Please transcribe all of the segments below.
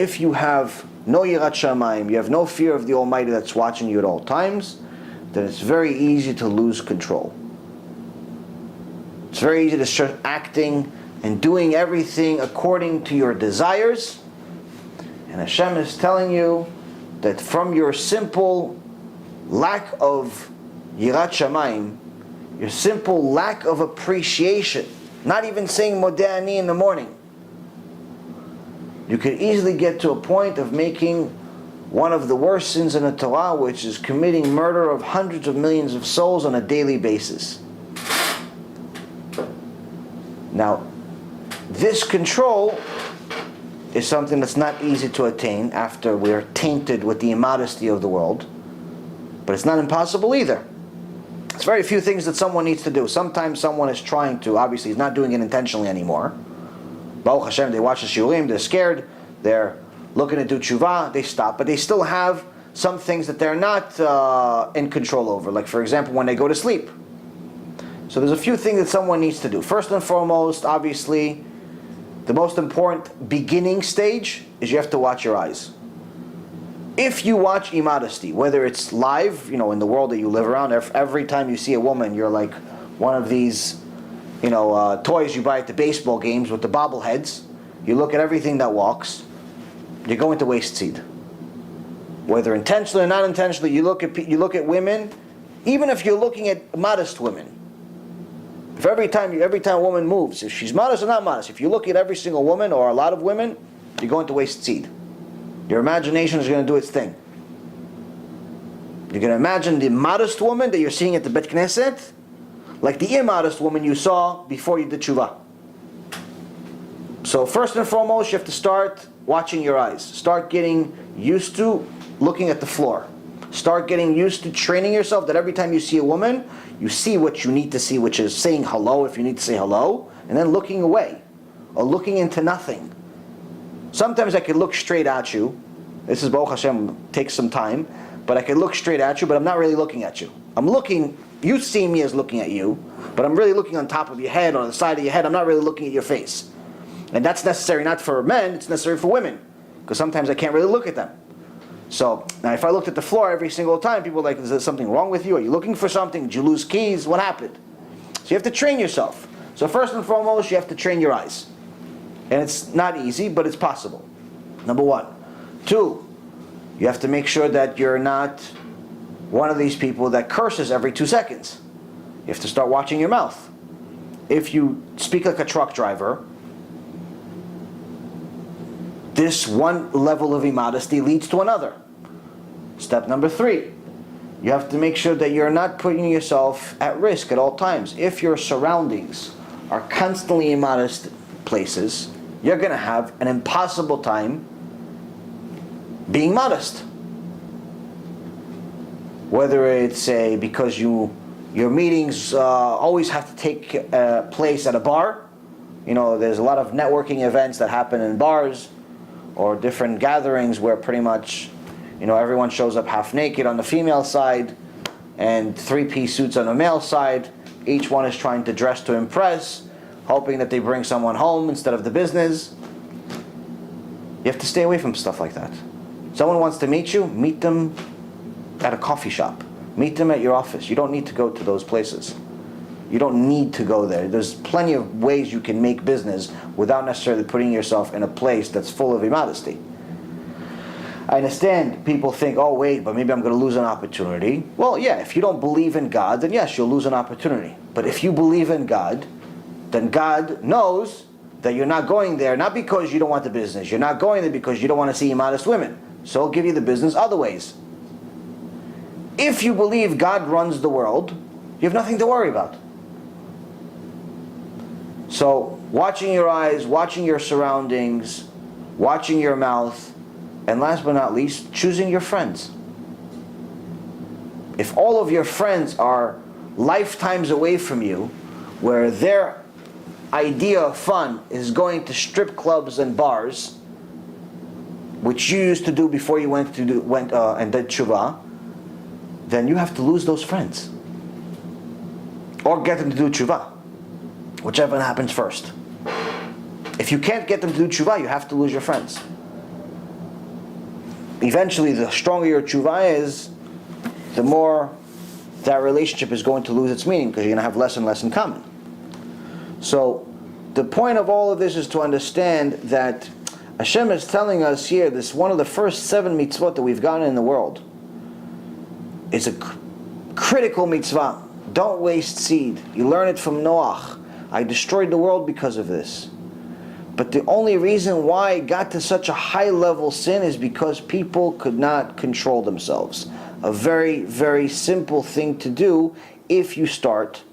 if you have no yirat shamayim, you have no fear of the Almighty that's watching you at all times, then it's very easy to lose control. It's very easy to start acting and doing everything according to your desires. And Hashem is telling you that from your simple lack of yirat shamayim, your simple lack of appreciation, not even saying modeh ani in the morning, you could easily get to a point of making one of the worst sins in the Torah, which is committing murder of hundreds of millions of souls on a daily basis. Now, this control is something that's not easy to attain after we're tainted with the immodesty of the world, but it's not impossible either. It's very few things that someone needs to do. Sometimes someone is trying to, obviously he's not doing it intentionally anymore. Baruch Hashem, they watch the shiurim, they're scared, they're looking to do tshuva, they stop, but they still have some things that they're not in control over, like for example when they go to sleep. So there's a few things that someone needs to do. First and foremost, obviously, the most important beginning stage is you have to watch your eyes. If you watch immodesty, whether it's live, in the world that you live around, every time you see a woman, you're like one of these toys you buy at the baseball games with the bobbleheads. You look at everything that walks, you're going to waste seed. Whether intentionally or not intentionally, you look at women, even if you're looking at modest women. If every time a woman moves, if she's modest or not modest, if you look at every single woman or a lot of women, you're going to waste seed. Your imagination is going to do its thing. You're going to imagine the modest woman that you're seeing at the Bet Knesset like the immodest woman you saw before you did tshuva. So first and foremost, you have to start watching your eyes. Start getting used to looking at the floor. Start getting used to training yourself that every time you see a woman, you see what you need to see, which is saying hello if you need to say hello, and then looking away, or looking into nothing. Sometimes I could look straight at you. This is Baruch Hashem, takes some time, but I could look straight at you, but I'm not really looking at you. I'm looking, you see me as looking at you, but I'm really looking on top of your head, or on the side of your head. I'm not really looking at your face. And that's necessary not for men, it's necessary for women, because sometimes I can't really look at them. So, now if I looked at the floor every single time, people are like, is there something wrong with you? Are you looking for something? Did you lose keys? What happened? So you have to train yourself. So first and foremost, you have to train your eyes. And it's not easy, but it's possible. Number one. Two, you have to make sure that you're not one of these people that curses every 2 seconds. You have to start watching your mouth. If you speak like a truck driver, this one level of immodesty leads to another. Step number 3, you have to make sure that you're not putting yourself at risk at all times. If your surroundings are constantly immodest places, you're going to have an impossible time being modest. Whether it's because your meetings always have to take place at a bar. There's a lot of networking events that happen in bars, or different gatherings where pretty much, everyone shows up half naked on the female side and 3-piece suits on the male side. Each one is trying to dress to impress, hoping that they bring someone home instead of the business. You have to stay away from stuff like that. Someone wants to meet you, meet them at a coffee shop. Meet them at your office. You don't need to go to those places. You don't need to go there. There's plenty of ways you can make business without necessarily putting yourself in a place that's full of immodesty. I understand people think, oh wait, but maybe I'm going to lose an opportunity. Well, yeah, if you don't believe in God, then yes, you'll lose an opportunity. But if you believe in God, then God knows that you're not going there, not because you don't want the business. You're not going there because you don't want to see immodest women. So He'll give you the business other ways. If you believe God runs the world, you have nothing to worry about. So, watching your eyes, watching your surroundings, watching your mouth, and last but not least, choosing your friends. If all of your friends are lifetimes away from you, where their idea of fun is going to strip clubs and bars, which you used to do before you went and did tshuva, then you have to lose those friends. Or get them to do tshuva. Whichever happens first. If you can't get them to do tshuva, you have to lose your friends. eventually the stronger your tshuva is, the more that relationship is going to lose its meaning, because you're going to have less and less in common. So the point of all of this is to understand that Hashem is telling us here, this one of the first 7 mitzvot that we've gotten in the world is a critical mitzvah. Don't waste seed. You learn it from Noach. I destroyed the world because of this. But the only reason why it got to such a high level sin is because people could not control themselves. A very, very simple thing to do if you start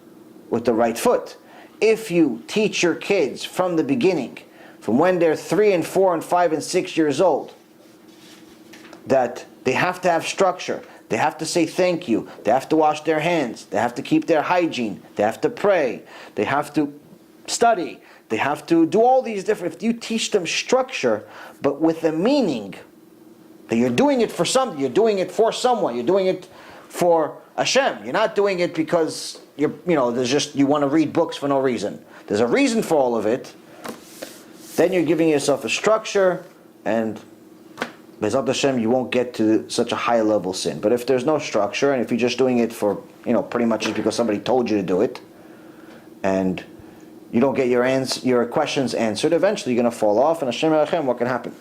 with the right foot. If you teach your kids from the beginning, from when they're 3 and 4 and 5 and 6 years old, that they have to have structure, they have to say thank you, they have to wash their hands, they have to keep their hygiene, they have to pray, they have to study, they have to do all these different... If you teach them structure, but with a meaning, that you're doing it for something, you're doing it for someone, you're doing it for Hashem, you're not doing it because there's just, you want to read books for no reason. There's a reason for all of it. Then you're giving yourself a structure, and Bezat Hashem, you won't get to such a high level sin. But if there's no structure, and if you're just doing it for, pretty much just because somebody told you to do it, and you don't get your questions answered, eventually you're going to fall off, and Hashem Elohim, what can happen?